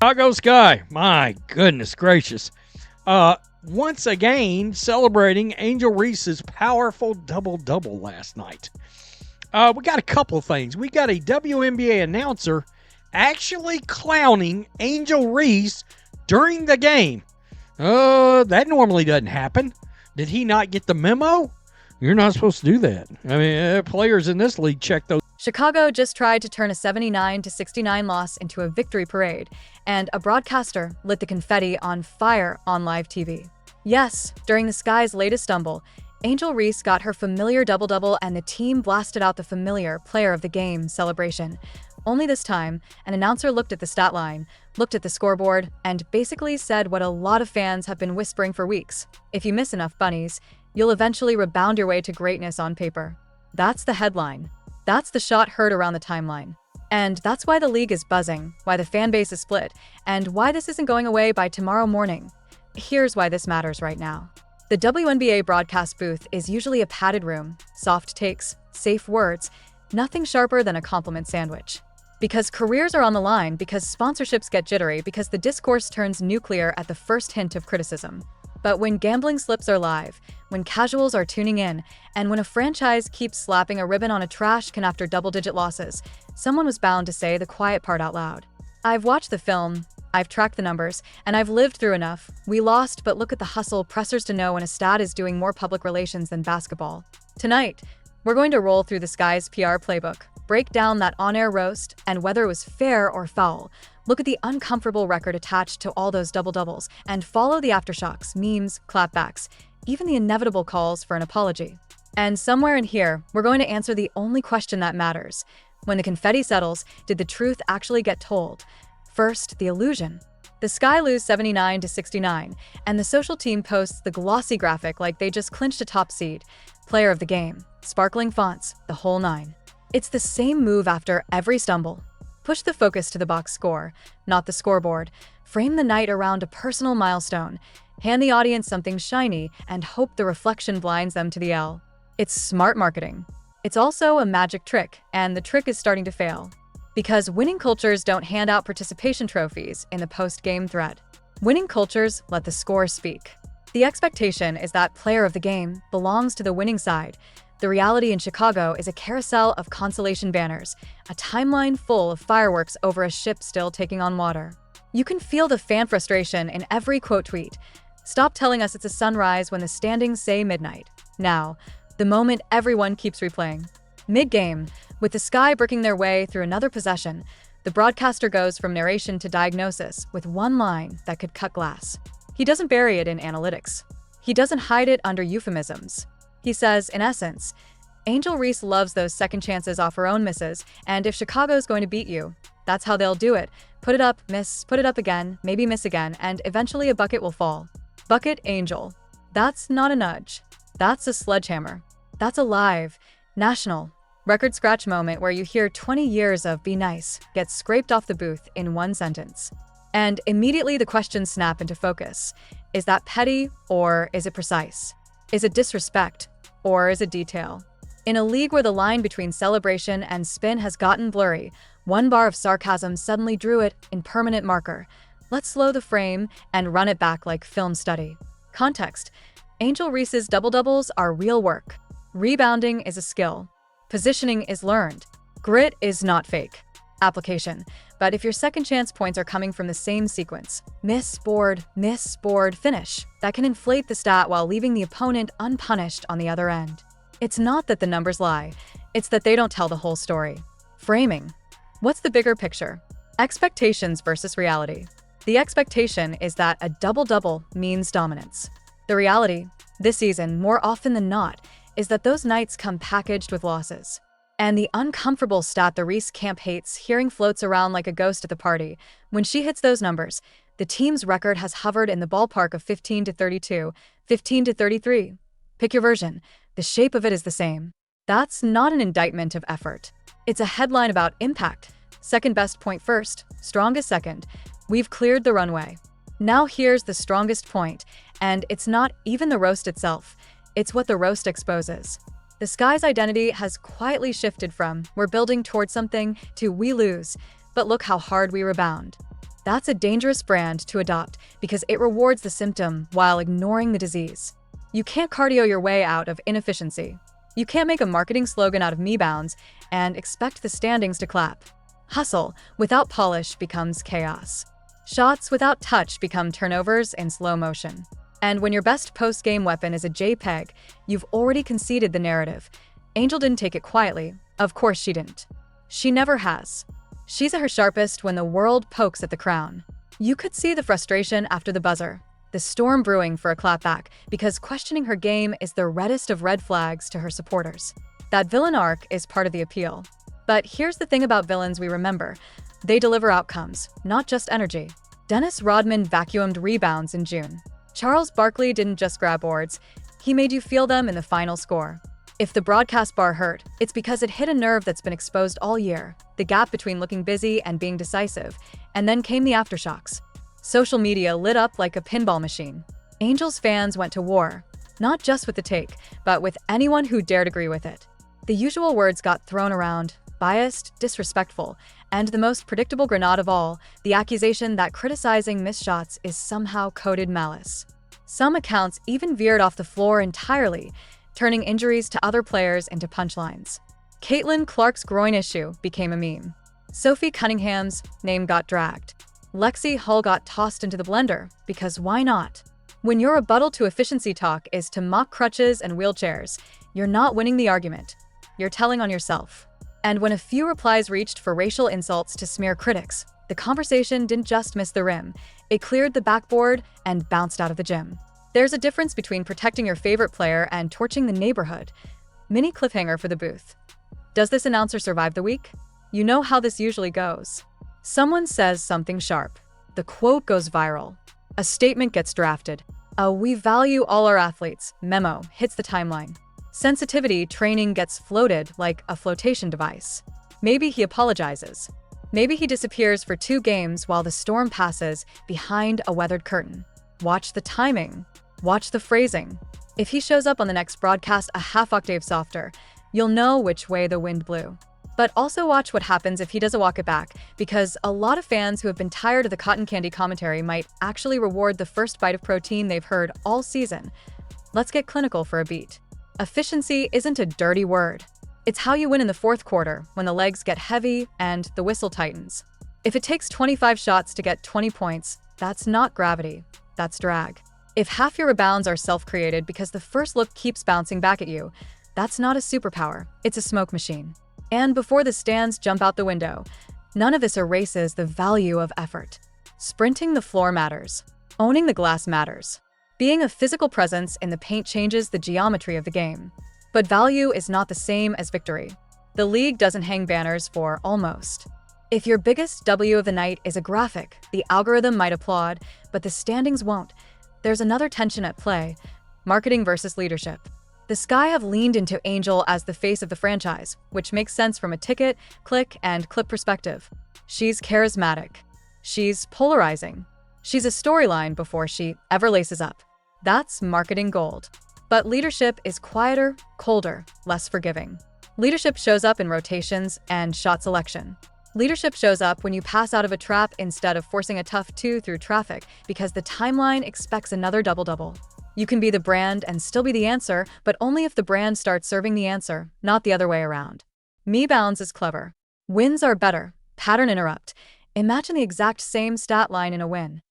Chicago Sky, my goodness gracious. Once again, celebrating Angel Reese's powerful double-double last night. We got a couple things. We got a WNBA announcer actually clowning Angel Reese during the game. That normally doesn't happen. Did he not get the memo? You're not supposed to do that. I mean, players in this league check those. Chicago just tried to turn a 79-69 loss into a victory parade, and a broadcaster lit the confetti on fire on live TV. Yes, during the Sky's latest stumble, Angel Reese got her familiar double-double and the team blasted out the familiar player of the game celebration. Only this time, an announcer looked at the stat line, looked at the scoreboard, and basically said what a lot of fans have been whispering for weeks. If you miss enough bunnies, you'll eventually rebound your way to greatness on paper. That's the headline. That's the shot heard around the timeline. And that's why the league is buzzing, why the fan base is split, and why this isn't going away by tomorrow morning. Here's why this matters right now. The WNBA broadcast booth is usually a padded room, soft takes, safe words, nothing sharper than a compliment sandwich. Because careers are on the line, because sponsorships get jittery, because the discourse turns nuclear at the first hint of criticism. But when gambling slips are live, when casuals are tuning in, and when a franchise keeps slapping a ribbon on a trash can after double-digit losses, someone was bound to say the quiet part out loud. I've watched the film, I've tracked the numbers, and I've lived through enough. We lost, but look at the hustle pressers to know when a stat is doing more public relations than basketball. Tonight, we're going to roll through the Sky's PR playbook, break down that on-air roast, and whether it was fair or foul. Look at the uncomfortable record attached to all those double-doubles, and follow the aftershocks, memes, clapbacks, even the inevitable calls for an apology. And somewhere in here, we're going to answer the only question that matters. When the confetti settles, did the truth actually get told? First, the illusion. The Sky lose 79-69, and the social team posts the glossy graphic like they just clinched a top seed. Player of the game, sparkling fonts, the whole nine. It's the same move after every stumble. Push the focus to the box score, not the scoreboard. Frame the night around a personal milestone. Hand the audience something shiny and hope the reflection blinds them to the L. It's smart marketing. It's also a magic trick, and the trick is starting to fail. Because winning cultures don't hand out participation trophies in the post-game thread. Winning cultures let the score speak. The expectation is that player of the game belongs to the winning side. The reality in Chicago is a carousel of consolation banners, a timeline full of fireworks over a ship still taking on water. You can feel the fan frustration in every quote tweet. Stop telling us it's a sunrise when the standings say midnight. Now, the moment everyone keeps replaying. Mid-game, with the Sky breaking their way through another possession, the broadcaster goes from narration to diagnosis with one line that could cut glass. He doesn't bury it in analytics. He doesn't hide it under euphemisms. He says, in essence, Angel Reese loves those second chances off her own misses, and if Chicago's going to beat you, that's how they'll do it. Put it up, miss, put it up again, maybe miss again, and eventually a bucket will fall. Bucket Angel. That's not a nudge. That's a sledgehammer. That's a live, national, record scratch moment where you hear 20 years of "be nice" get scraped off the booth in one sentence. And immediately the questions snap into focus. Is that petty or is it precise? Is it disrespect or is it detail? In a league where the line between celebration and spin has gotten blurry, one bar of sarcasm suddenly drew it in permanent marker. Let's slow the frame and run it back like film study. Context. Angel Reese's double-doubles are real work. Rebounding is a skill. Positioning is learned. Grit is not fake. Application. But if your second chance points are coming from the same sequence, miss, board, finish, that can inflate the stat while leaving the opponent unpunished on the other end. It's not that the numbers lie, it's that they don't tell the whole story. Framing. What's the bigger picture? Expectations versus reality. The expectation is that a double-double means dominance. The reality, this season, more often than not, is that those nights come packaged with losses. And the uncomfortable stat the Reese camp hates hearing floats around like a ghost at the party. When she hits those numbers, the team's record has hovered in the ballpark of 15-32, 15-33. Pick your version. The shape of it is the same. That's not an indictment of effort. It's a headline about impact. Second best point first, strongest second. We've cleared the runway. Now here's the strongest point, and it's not even the roast itself. It's what the roast exposes. The Sky's identity has quietly shifted from "we're building towards something" to "we lose, but look how hard we rebound." That's a dangerous brand to adopt because it rewards the symptom while ignoring the disease. You can't cardio your way out of inefficiency. You can't make a marketing slogan out of Rebounds and expect the standings to clap. Hustle without polish becomes chaos. Shots without touch become turnovers in slow motion. And when your best post-game weapon is a JPEG, you've already conceded the narrative. Angel didn't take it quietly. Of course she didn't. She never has. She's at her sharpest when the world pokes at the crown. You could see the frustration after the buzzer, the storm brewing for a clapback, because questioning her game is the reddest of red flags to her supporters. That villain arc is part of the appeal. But here's the thing about villains we remember. They deliver outcomes, not just energy. Dennis Rodman vacuumed rebounds in June. Charles Barkley didn't just grab boards, he made you feel them in the final score. If the broadcast bar hurt, it's because it hit a nerve that's been exposed all year, the gap between looking busy and being decisive, and then came the aftershocks. Social media lit up like a pinball machine. Angels fans went to war, not just with the take, but with anyone who dared agree with it. The usual words got thrown around: biased, disrespectful, and the most predictable grenade of all, the accusation that criticizing missed shots is somehow coded malice. Some accounts even veered off the floor entirely, turning injuries to other players into punchlines. Caitlin Clark's groin issue became a meme. Sophie Cunningham's name got dragged. Lexi Hull got tossed into the blender, because why not? When your rebuttal to efficiency talk is to mock crutches and wheelchairs, you're not winning the argument. You're telling on yourself. And when a few replies reached for racial insults to smear critics, the conversation didn't just miss the rim. It cleared the backboard and bounced out of the gym. There's a difference between protecting your favorite player and torching the neighborhood. Mini cliffhanger for the booth. Does this announcer survive the week? You know how this usually goes. Someone says something sharp. The quote goes viral. A statement gets drafted. A "we value all our athletes" memo hits the timeline. Sensitivity training gets floated like a flotation device. Maybe he apologizes. Maybe he disappears for 2 games while the storm passes behind a weathered curtain. Watch the timing. Watch the phrasing. If he shows up on the next broadcast a half octave softer, you'll know which way the wind blew. But also watch what happens if he doesn't walk it back, because a lot of fans who have been tired of the cotton candy commentary might actually reward the first bite of protein they've heard all season. Let's get clinical for a beat. Efficiency isn't a dirty word. It's how you win in the fourth quarter when the legs get heavy and the whistle tightens. If it takes 25 shots to get 20 points, that's not gravity, that's drag. If half your rebounds are self-created because the first look keeps bouncing back at you, that's not a superpower, it's a smoke machine. And before the stands jump out the window, none of this erases the value of effort. Sprinting the floor matters. Owning the glass matters. Being a physical presence in the paint changes the geometry of the game. But value is not the same as victory. The league doesn't hang banners for almost. If your biggest W of the night is a graphic, the algorithm might applaud, but the standings won't. There's another tension at play: marketing versus leadership. The Sky have leaned into Angel as the face of the franchise, which makes sense from a ticket, click, and clip perspective. She's charismatic. She's polarizing. She's a storyline before she ever laces up. That's marketing gold. But leadership is quieter, colder, less forgiving. Leadership shows up in rotations and shot selection. Leadership shows up when you pass out of a trap instead of forcing a tough 2 through traffic because the timeline expects another double-double. You can be the brand and still be the answer, but only if the brand starts serving the answer, not the other way around. Rebounds is clever. Wins are better. Pattern interrupt. Imagine the exact same stat line in a win.